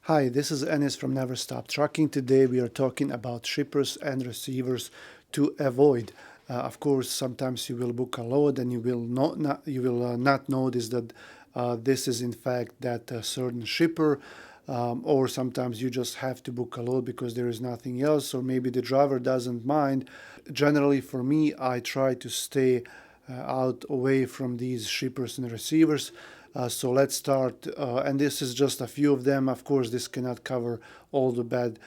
Hi, this is Enes from Never Stop Trucking. Today we are talking about shippers and receivers to avoid. Of course, sometimes you will book a load and you will not notice that this is in fact that certain shipper, or sometimes you just have to book a load because there is nothing else, or maybe the driver doesn't mind. Generally, for me, I try to stay out away from these shippers and receivers. So let's start, and this is just a few of them. Of course, this cannot cover all the bad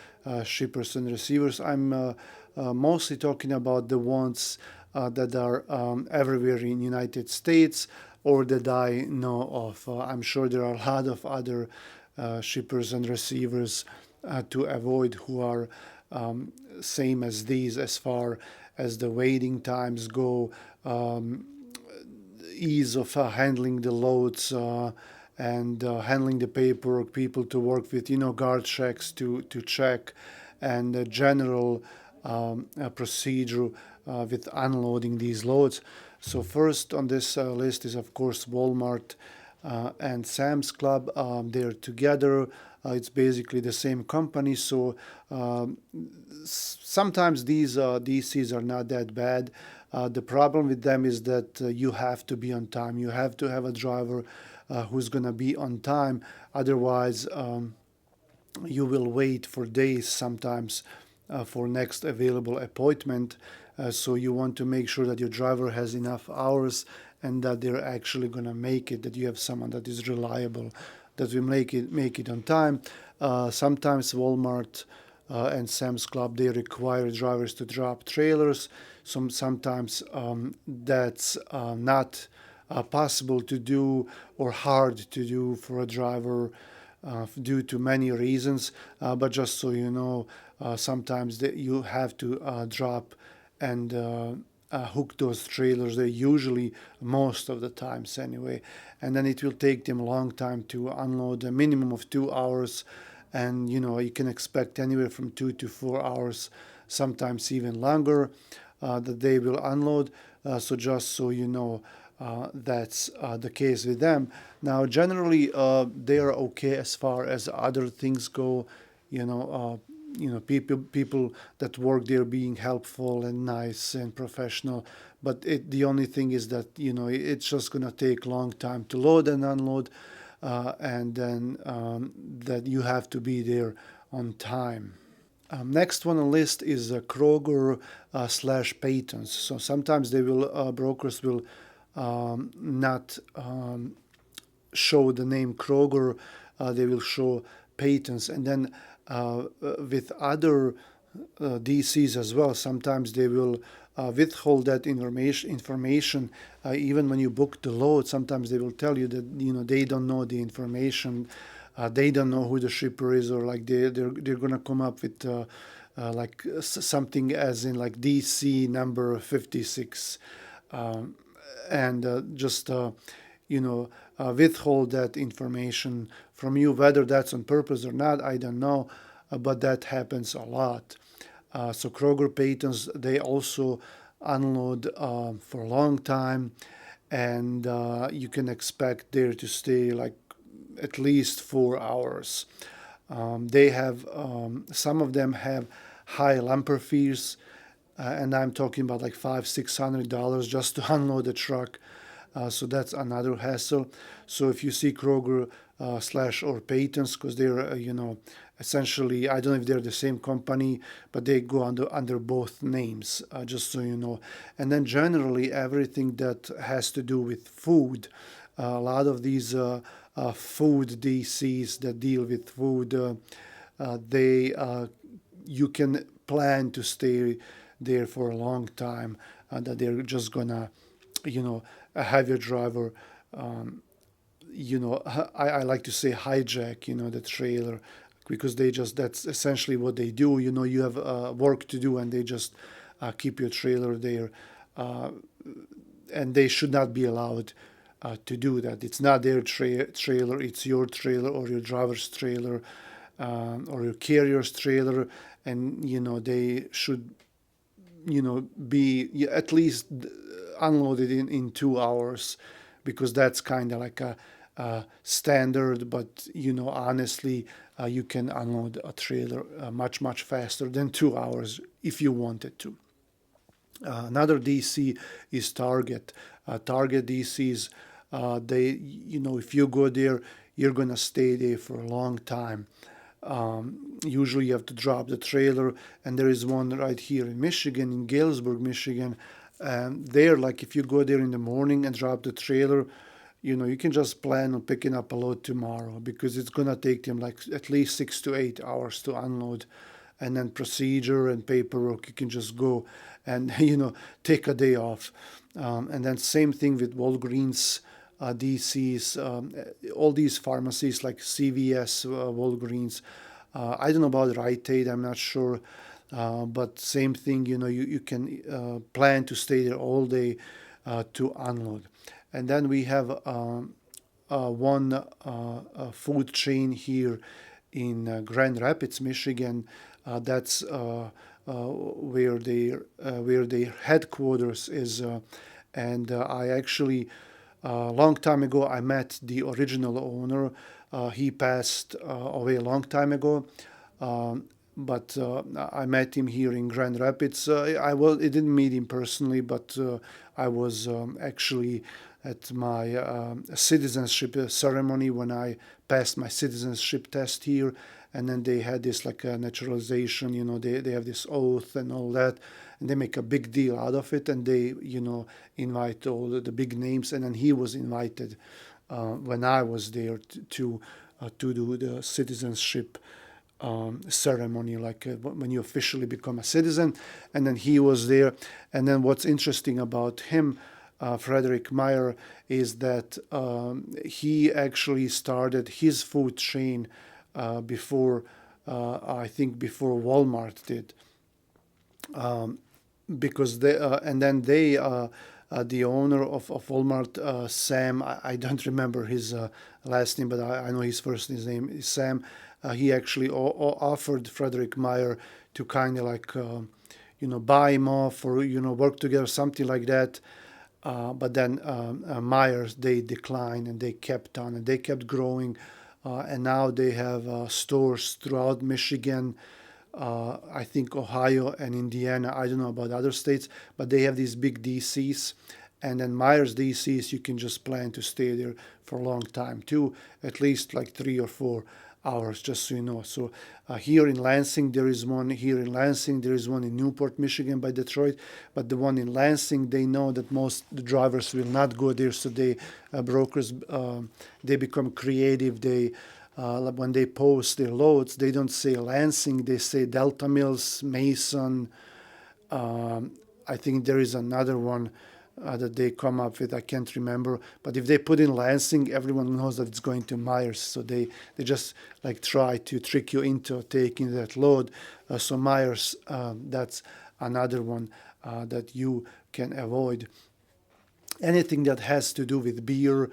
shippers and receivers. I'm mostly talking about the ones that are everywhere in United States or that I know of. I'm sure there are a lot of other shippers and receivers to avoid who are same as these as far as the waiting times go, ease of handling the loads, and handling the paperwork, people to work with, guard checks to check, and general procedure with unloading these loads. So first on this list is of course Walmart and Sam's Club. They're together. It's basically the same company, so sometimes these DCs are not that bad. The problem with them is that you have to be on time. You have to have a driver who's going to be on time. Otherwise, you will wait for days sometimes for next available appointment. So you want to make sure that your driver has enough hours and that they're actually going to make it. That you have someone that is reliable, that will make it on time. Sometimes Walmart and Sam's Club, they require drivers to drop trailers. Sometimes that's not possible to do or hard to do for a driver due to many reasons. But just so you know, sometimes you have to drop and hook those trailers. They usually, most of the times anyway, and then it will take them a long time to unload, a minimum of 2 hours, and you can expect anywhere from 2 to 4 hours, sometimes even longer, that they will unload. So just so you know, that's the case with them. Now, generally, they are okay as far as other things go. People that work there being helpful and nice and professional. But the only thing is that it's just gonna take a long time to load and unload, and then that you have to be there on time. Next one on the list is Kroger slash Paytons. So sometimes brokers will not show the name Kroger, they will show Paytons. And then with other DCs as well, sometimes they will withhold that information. Even when you book the load, sometimes they will tell you that they don't know the information. They don't know who the shipper is, or like they're gonna come up with like something as in like DC number 56, and just withhold that information from you. Whether that's on purpose or not, I don't know, but that happens a lot. So Kroger Paytons, they also unload for a long time, and you can expect there to stay like at least 4 hours. They have some of them have high lumper fees, and I'm talking about like $500-600 just to unload a truck. So that's another hassle. So if you see Kroger slash or Paytons, because they're essentially, I don't know if they're the same company, but they go under both names, just so you know. And then generally everything that has to do with food, a lot of these food DCs that deal with food, they you can plan to stay there for a long time, that they're just gonna have your driver, I like to say hijack the trailer, because that's essentially what they do. You have work to do, and they just keep your trailer there, and they should not be allowed to do that. It's not their trailer, it's your trailer or your driver's trailer, or your carrier's trailer, and they should be at least unloaded in 2 hours, because that's kind of like standard, but honestly, you can unload a trailer much faster than 2 hours if you wanted to. Another DC is Target. Target DCs, if you go there, you're gonna stay there for a long time. Usually, you have to drop the trailer, and there is one right here in Michigan, in Galesburg, Michigan. There, like if you go there in the morning and drop the trailer, you can just plan on picking up a load tomorrow because it's gonna take them like at least 6 to 8 hours to unload, and then procedure and paperwork. You can just go and take a day off, and then same thing with Walgreens. DCs, all these pharmacies like CVS, Walgreens. I don't know about Rite Aid, I'm not sure, but same thing. You can plan to stay there all day to unload. And then we have one food chain here in Grand Rapids, Michigan. That's where their headquarters is, and I actually a long time ago I met the original owner. He passed away a long time ago. But I met him here in Grand Rapids. I didn't meet him personally, but I was actually at my citizenship ceremony when I passed my citizenship test here, and then they had this like a naturalization. They have this oath and all that, and they make a big deal out of it, and they invite all the big names, and then he was invited when I was there to do the citizenship ceremony, like when you officially become a citizen. And then he was there. And then what's interesting about him, Frederick Meyer, is that he actually started his food chain before, I think, before Walmart did. Because they and then they the owner of Walmart, Sam, I don't remember his last name, but I know his first name is Sam. He actually offered Frederick Meyer to kind of like buy him off, or work together, something like that. But then Myers, they declined, and they kept on, and they kept growing, and now they have stores throughout Michigan, I think Ohio and Indiana. I don't know about other states, but they have these big DCs. And then Myers DCs, you can just plan to stay there for a long time too, at least like 3 or 4 hours, just so you know. So here in Lansing, there is one. Here in Lansing, there is one in Newport, Michigan, by Detroit. But the one in Lansing, they know that most the drivers will not go there, so they brokers they become creative. They when they post their loads, they don't say Lansing, they say Delta Mills, Mason. I think there is another one that they come up with. I can't remember. But if they put in Lansing, everyone knows that it's going to Myers. So they just like try to trick you into taking that load. So Myers, that's another one that you can avoid. Anything that has to do with beer,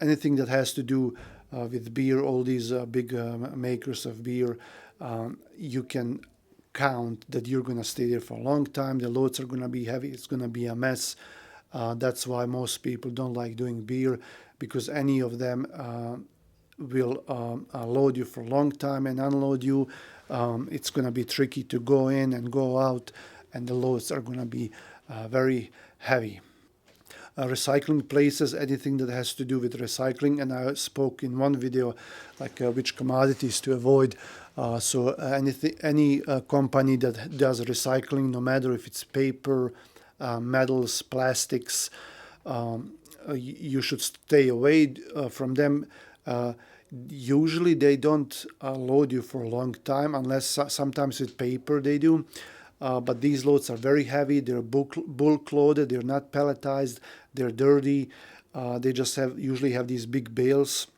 anything that has to do with beer, all these big makers of beer, you can count that you're going to stay there for a long time. The loads are going to be heavy. It's going to be a mess. That's why most people don't like doing beer, because any of them will load you for a long time and unload you. It's going to be tricky to go in and go out, and the loads are going to be very heavy. Recycling places, anything that has to do with recycling, and I spoke in one video like which commodities to avoid. So any company that does recycling, no matter if it's paper, metals, plastics, you should stay away from them. Usually they don't load you for a long time, unless sometimes with paper they do. But these loads are very heavy. They're bulk loaded. They're not pelletized. They're dirty. They just usually have these big bales,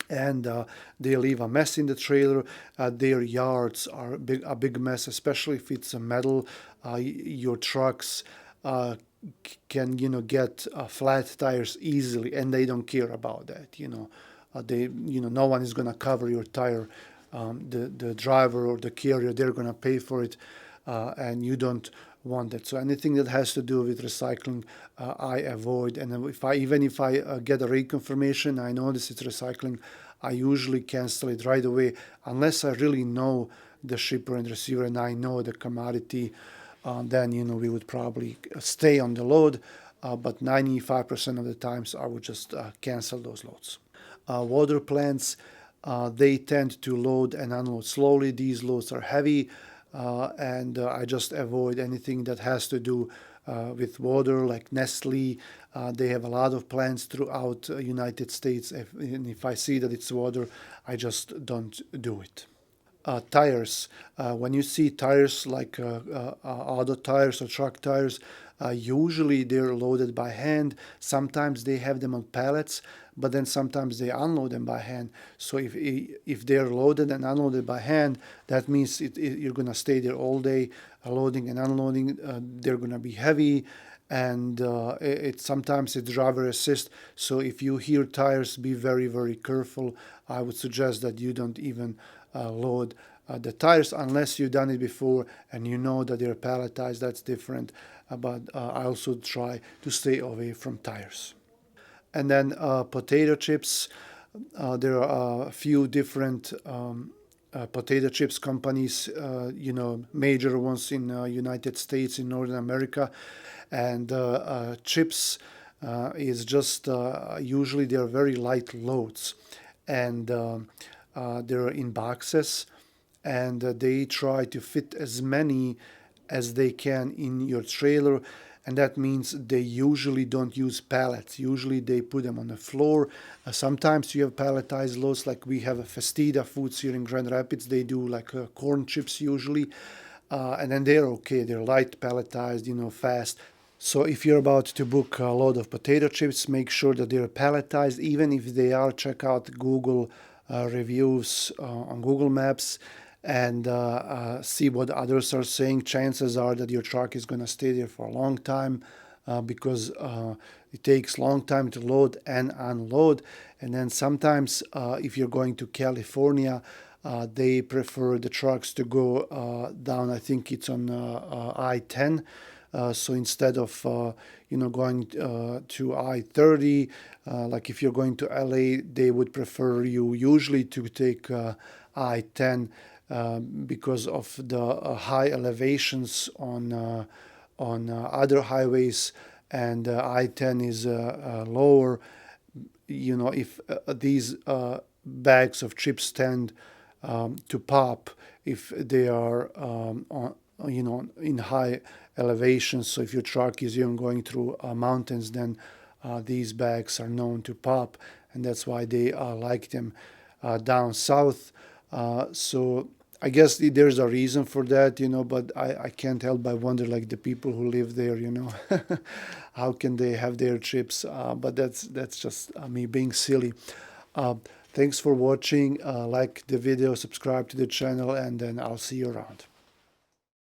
and they leave a mess in the trailer. Their yards are a big mess, especially if it's a metal. Your trucks can get flat tires easily, and they don't care about that. No one is gonna cover your tire. The driver or the carrier, they're gonna pay for it. And you don't want that. So anything that has to do with recycling, I avoid. And if I get a reconfirmation, I notice it's recycling, I usually cancel it right away, unless I really know the shipper and receiver and I know the commodity. Then we would probably stay on the load. But 95% of the times I would just cancel those loads. Water plants, they tend to load and unload slowly. These loads are heavy, and I just avoid anything that has to do with water, like Nestle. They have a lot of plants throughout United States. If I see that it's water, I just don't do it. Tires. When you see tires like auto tires or truck tires, usually they're loaded by hand. Sometimes they have them on pallets, but then sometimes they unload them by hand. So if they're loaded and unloaded by hand, that means you're gonna stay there all day, loading and unloading. They're gonna be heavy, and sometimes it's driver assist. So if you hear tires, be very, very careful. I would suggest that you don't even load the tires unless you've done it before and you know that they're palletized. That's different. But I also try to stay away from tires. And then potato chips. There are a few different potato chips companies, major ones in United States, in Northern America, and chips is just usually they are very light loads, and they're in boxes, and they try to fit as many as they can in your trailer, and that means they usually don't use pallets. Usually they put them on the floor. Sometimes you have palletized loads, like we have a Festida Foods here in Grand Rapids. They do like corn chips usually, and then they're okay. They're light palletized, fast. So if you're about to book a load of potato chips, make sure that they're palletized. Even if they are, check out Google reviews on Google Maps and see what others are saying. Chances are that your truck is going to stay there for a long time because it takes long time to load and unload. And then sometimes if you're going to California, they prefer the trucks to go down. I think it's on I-10. So instead of going to I-30, like if you're going to LA, they would prefer you usually to take I-10 because of the high elevations on other highways, and I-10 is lower. If these bags of chips tend to pop if they are in high elevations. So if your truck is even going through mountains, then these bags are known to pop, and that's why they like them down south. So I guess there's a reason for that, but I can't help but wonder, like the people who live there, how can they have their chips? But that's just me being silly. Thanks for watching. Like the video, subscribe to the channel, and then I'll see you around.